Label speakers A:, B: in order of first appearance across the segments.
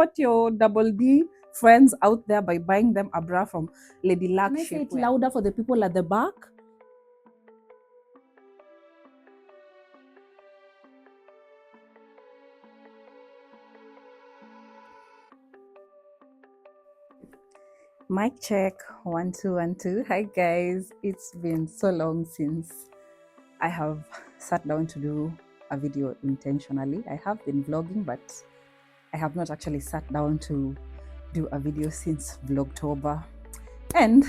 A: Support your double D friends out there by buying them a bra from Lady Luck.
B: Can I say it louder for the people at the back?
A: Mic check, 1 2 1 2. Hi guys, it's been so long since I have sat down to do a video intentionally. I have been vlogging, but I have not actually sat down to do a video since Vlogtober. And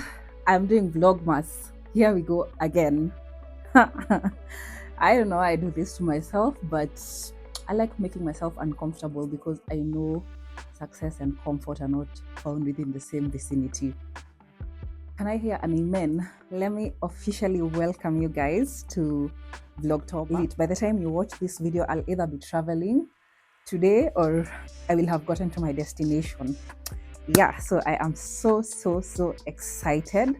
A: I'm doing Vlogmas. Here we go again. I don't know why I do this to myself, but I like making myself uncomfortable because I know success and comfort are not found within the same vicinity. Can I hear an amen? Let me officially welcome you guys to Vlogtober. By the time you watch this video, I'll either be traveling today or I will have gotten to my destination. Yeah, so I am so excited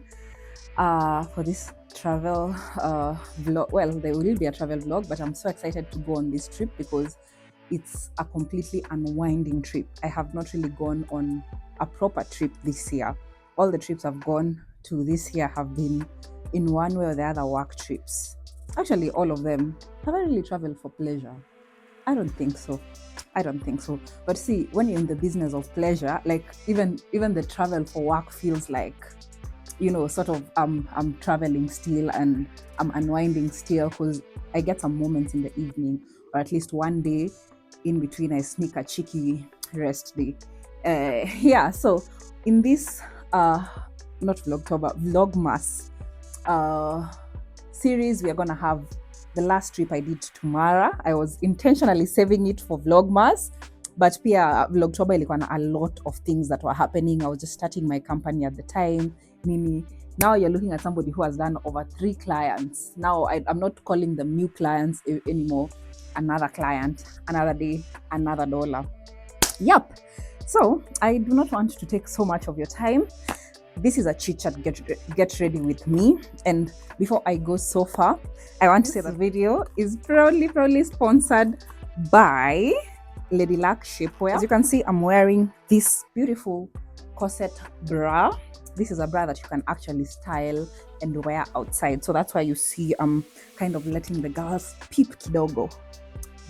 A: for this travel vlog. Well, there will be a travel vlog, but I'm so excited to go on this trip because it's a completely unwinding trip. I have not really gone on a proper trip this year. All the trips I've gone to this year have been in one way or the other work trips. Actually, all of them. Have I really traveled for pleasure? I don't think so. But see, when you're in the business of pleasure, like even the travel for work feels like, you know, sort of I'm traveling still and I'm unwinding still, because I get some moments in the evening or at least one day in between I sneak a cheeky rest day. Yeah, so in this not Vlogtober, Vlogmas series, we are gonna have the last trip I did to Mara. I was intentionally saving it for Vlogmas, but pia Vlogtober ilikuwa na a lot of things that were happening. I was just starting my company at the time. Mini, now you're looking at somebody who has done over 3 clients. Now I'm not calling them new clients anymore. Another client, another day, another dollar. Yep. So I do not want to take so much of your time. This is a chit chat, get ready with me. And before I go so far, I want to say the video is proudly sponsored by Lady Luck Shapewear. As you can see, I'm wearing this beautiful corset bra. This is a bra that you can actually style and wear outside. So that's why you see I'm kind of letting the girls peep kidogo.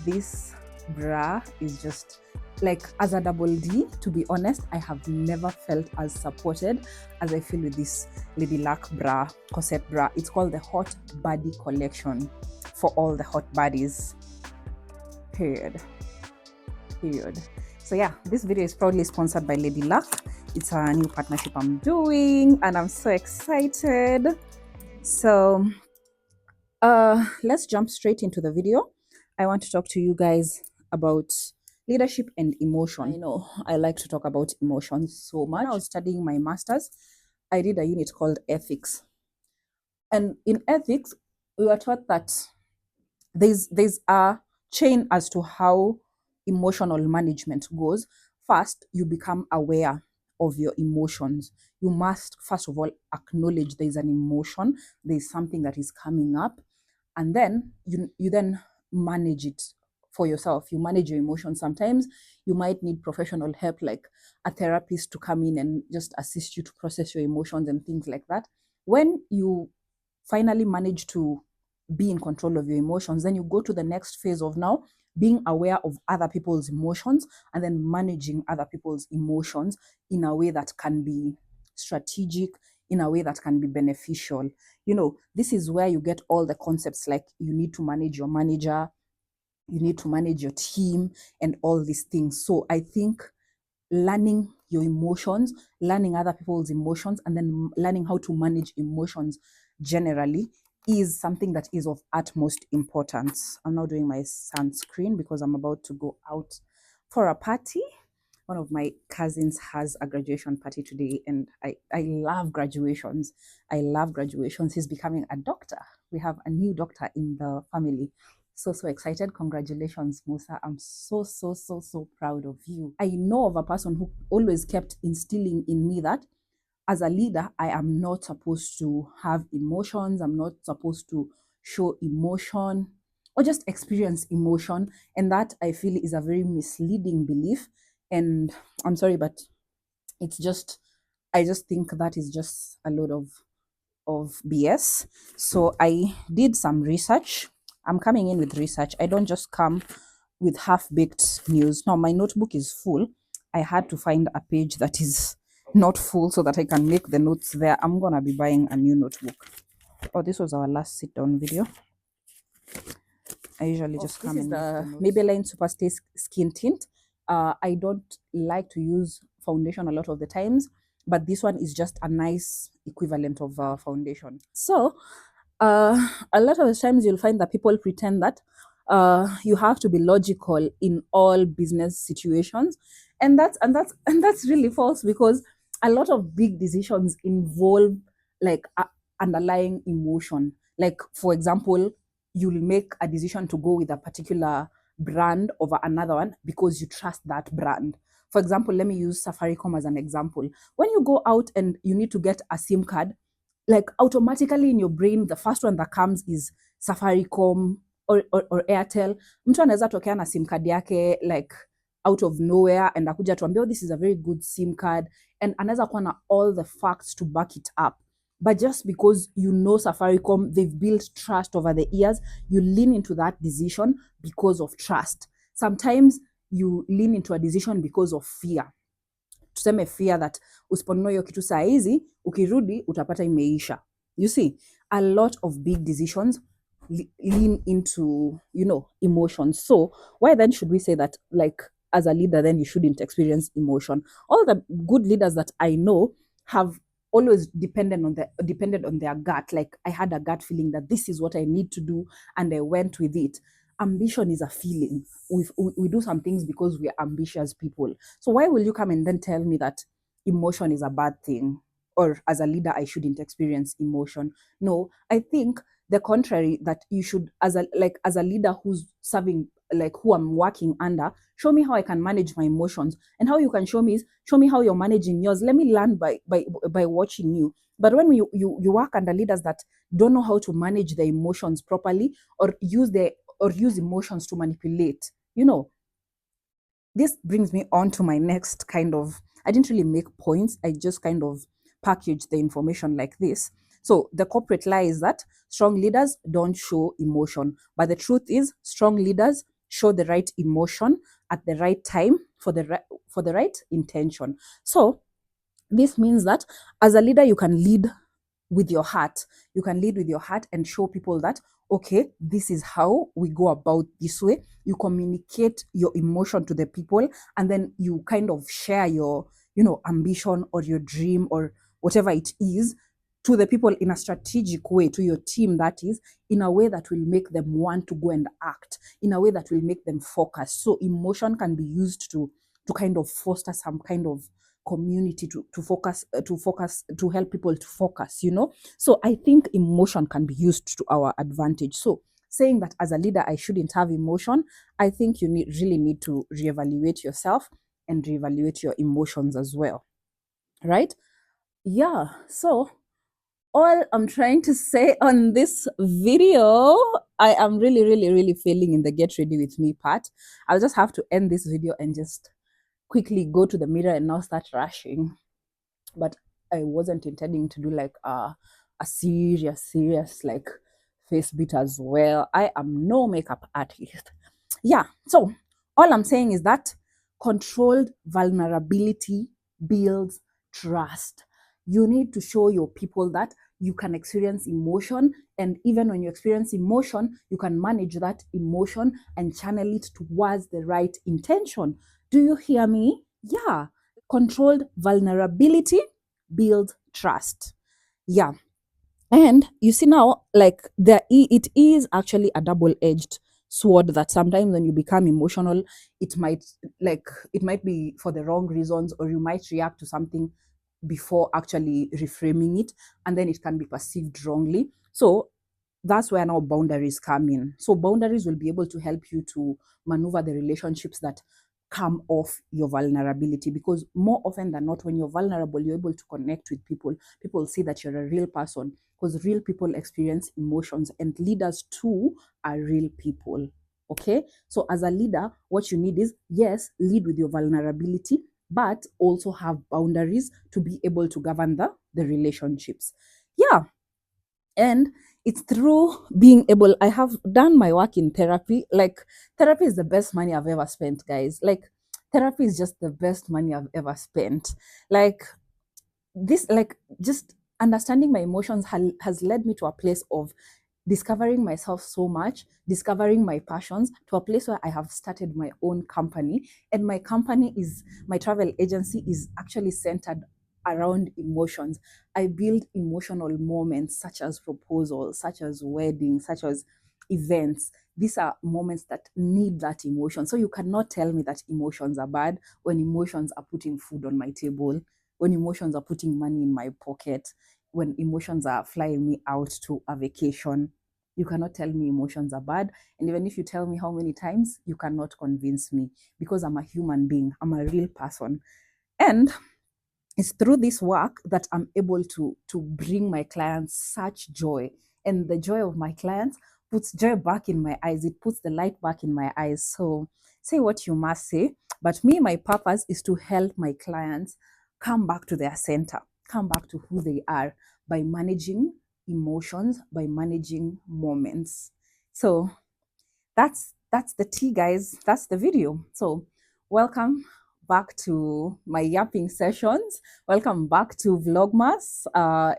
A: This bra is just like, as a double D, to be honest, I have never felt as supported as I feel with this Lady Luck bra, corset bra. It's called the Hot Body Collection for all the hot bodies. Period. So yeah, this video is proudly sponsored by Lady Luck. It's a new partnership I'm doing and I'm so excited. So let's jump straight into the video. I want to talk to you guys about leadership and emotion. I know I like to talk about emotions so much. When I was studying my master's, I did a unit called ethics. And in ethics, we were taught that there's a chain as to how emotional management goes. First, you become aware of your emotions. You must, first of all, acknowledge there's an emotion, there's something that is coming up, and then you then manage it for yourself. You manage your emotions. Sometimes you might need professional help, like a therapist, to come in and just assist you to process your emotions and things like that. When you finally manage to be in control of your emotions, then you go to the next phase of now being aware of other people's emotions and then managing other people's emotions in a way that can be strategic, in a way that can be beneficial. You know, this is where you get all the concepts, like you need to manage your manager, you need to manage your team, and all these things. So I think learning your emotions, learning other people's emotions, and then learning how to manage emotions generally is something that is of utmost importance. I'm now doing my sunscreen because I'm about to go out for a party. One of my cousins has a graduation party today, and I love graduations. He's becoming a doctor. We have a new doctor in the family. So excited. Congratulations, Musa. I'm so proud of you. I know of a person who always kept instilling in me that as a leader, I am not supposed to have emotions. I'm not supposed to show emotion or just experience emotion. And that, I feel, is a very misleading belief. And I'm sorry, but it's just, I just think that is just a load of BS. So I did some research. I'm coming in with research. I don't just come with half-baked news. No, my notebook is full. I had to find a page that is not full so that I can make the notes there. I'm gonna be buying a new notebook. Oh, this was our last sit-down video. I usually just come in the Maybelline Super Stay Skin Tint. I don't like to use foundation a lot of the times, but this one is just a nice equivalent of foundation. So a lot of the times you'll find that people pretend that you have to be logical in all business situations, and that's really false, because a lot of big decisions involve like underlying emotion. Like, for example, you'll make a decision to go with a particular brand over another one because you trust that brand. For example, let me use Safaricom as an example. When you go out and you need to get a SIM card, like automatically in your brain, the first one that comes is Safaricom or Airtel. Mtu anaweza tokea na sim card yake like out of nowhere and akuja tuambia, oh, this is a very good sim card, and anaweza kuwa na all the facts to back it up. But just because you know Safaricom, they've built trust over the years, you lean into that decision because of trust. Sometimes you lean into a decision because of fear. Tuseme fear that usiponunua hiyo kitu saa hizi, ukirudi utapata imeisha. You see, a lot of big decisions lean into, emotions. So why then should we say that, like, as a leader, then you shouldn't experience emotion? All the good leaders that I know have always depended on their gut. Like, I had a gut feeling that this is what I need to do, and I went with it. Ambition is a feeling. We do some things because we are ambitious people. So why will you come and then tell me that emotion is a bad thing, or as a leader I shouldn't experience emotion? No, I think the contrary, that you should, as a leader who's serving, like who I'm working under, show me how I can manage my emotions. And how you can show me is show me how you're managing yours. Let me learn by watching you. But when you work under leaders that don't know how to manage their emotions properly, or use emotions to manipulate, this brings me on to my next kind of, I didn't really make points, I just kind of packaged the information like this. So the corporate lie is that strong leaders don't show emotion, but the truth is strong leaders show the right emotion at the right time for the right intention. So this means that as a leader, you can lead with your heart. You can lead with your heart and show people that, okay, this is how we go about this way. You communicate your emotion to the people, and then you kind of share your, ambition or your dream or whatever it is to the people in a strategic way, to your team, that is, in a way that will make them want to go and act, in a way that will make them focus. So emotion can be used to kind of foster some kind of community to focus, to help people to focus. So I think emotion can be used to our advantage. So saying that as a leader I shouldn't have emotion, I think you really need to reevaluate yourself and reevaluate your emotions as well, right? Yeah. So all I'm trying to say on this video, I am really, really, really failing in the get ready with me part. I'll just have to end this video and just quickly go to the mirror and now start rushing. But I wasn't intending to do like a serious like face beat as well. I am no makeup artist. Yeah, so all I'm saying is that controlled vulnerability builds trust. You need to show your people that you can experience emotion, and even when you experience emotion, you can manage that emotion and channel it towards the right intention. Do you hear me? Yeah. Controlled vulnerability builds trust. Yeah. And you see now, like it is actually a double-edged sword, that sometimes when you become emotional, it might be for the wrong reasons, or you might react to something before actually reframing it, and then it can be perceived wrongly. So that's where now boundaries come in. So boundaries will be able to help you to maneuver the relationships that come off your vulnerability, because more often than not, when you're vulnerable, you're able to connect with people. People see that you're a real person, because real people experience emotions, and leaders too are real people.
B: Okay, so as a leader, what you need is, yes, lead with your vulnerability, but also have boundaries to be able to govern the relationships. Yeah, and it's through being able, I have done my work in therapy. Like, therapy is the best money I've ever spent, guys. Like, therapy is just the best money I've ever spent. Like, this, like, just understanding my emotions has led me to a place of discovering myself so much, discovering my passions, to a place where I have started my own company. And my company is, my travel agency is actually centered around emotions. I build emotional moments such as proposals, such as weddings, such as events. These are moments that need that emotion. So you cannot tell me that emotions are bad when emotions are putting food on my table, when emotions are putting money in my pocket, when emotions are flying me out to a vacation. You cannot tell me emotions are bad. And even if you tell me how many times, you cannot convince me, because I'm a human being, I'm a real person. And it's through this work that I'm able to bring my clients such joy. And the joy of my clients puts joy back in my eyes. It puts the light back in my eyes. So say what you must say, but me, my purpose is to help my clients come back to their center, come back to who they are, by managing emotions, by managing moments. So that's the tea, guys. That's the video. So welcome back to my yapping sessions. Welcome back to Vlogmas,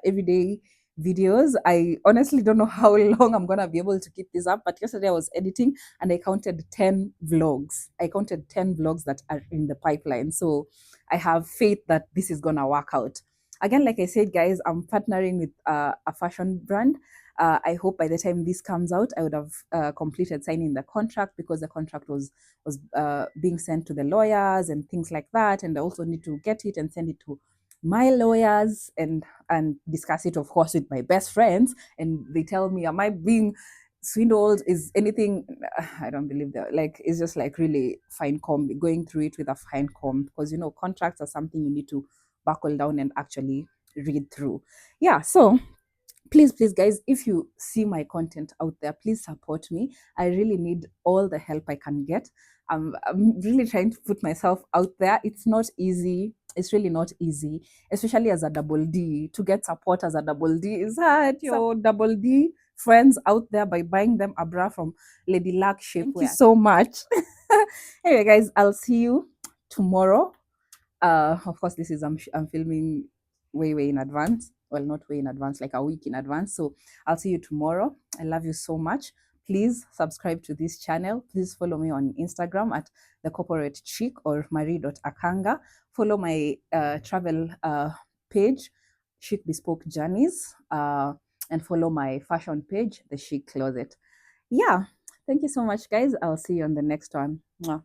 B: everyday videos. I honestly don't know how long I'm gonna be able to keep this up, but yesterday I was editing and I counted 10 vlogs. I counted 10 vlogs that are in the pipeline. So I have faith that this is gonna work out. Again, like I said, guys, I'm partnering with a fashion brand. I hope by the time this comes out, I would have completed signing the contract, because the contract was being sent to the lawyers and things like that. And I also need to get it and send it to my lawyers and discuss it, of course, with my best friends. And they tell me, am I being swindled? Is anything? I don't believe that. Like, it's just like really fine comb, going through it with a fine comb, because contracts are something you need to buckle down and actually read through. Yeah, so please guys, if you see my content out there, please support me. I really need all the help I can get. I'm really trying to put myself out there. It's not easy. It's really not easy, especially as a double D. To get support as a double D is hard. Your double D friends out there, by buying them a bra from Lady Luck Shapewear. Thank you so much. Anyway, guys, I'll see you tomorrow. Of course, this is I'm filming way in advance. Well, not way in advance, like a week in advance. So I'll see you tomorrow. I love you so much. Please subscribe to this channel. Please follow me on Instagram at the corporate chic or marie.akanga. Follow my travel page, Chic Bespoke Journeys, and follow my fashion page, the Chic Closet. Yeah, thank you so much, guys. I'll see you on the next one. Mwah.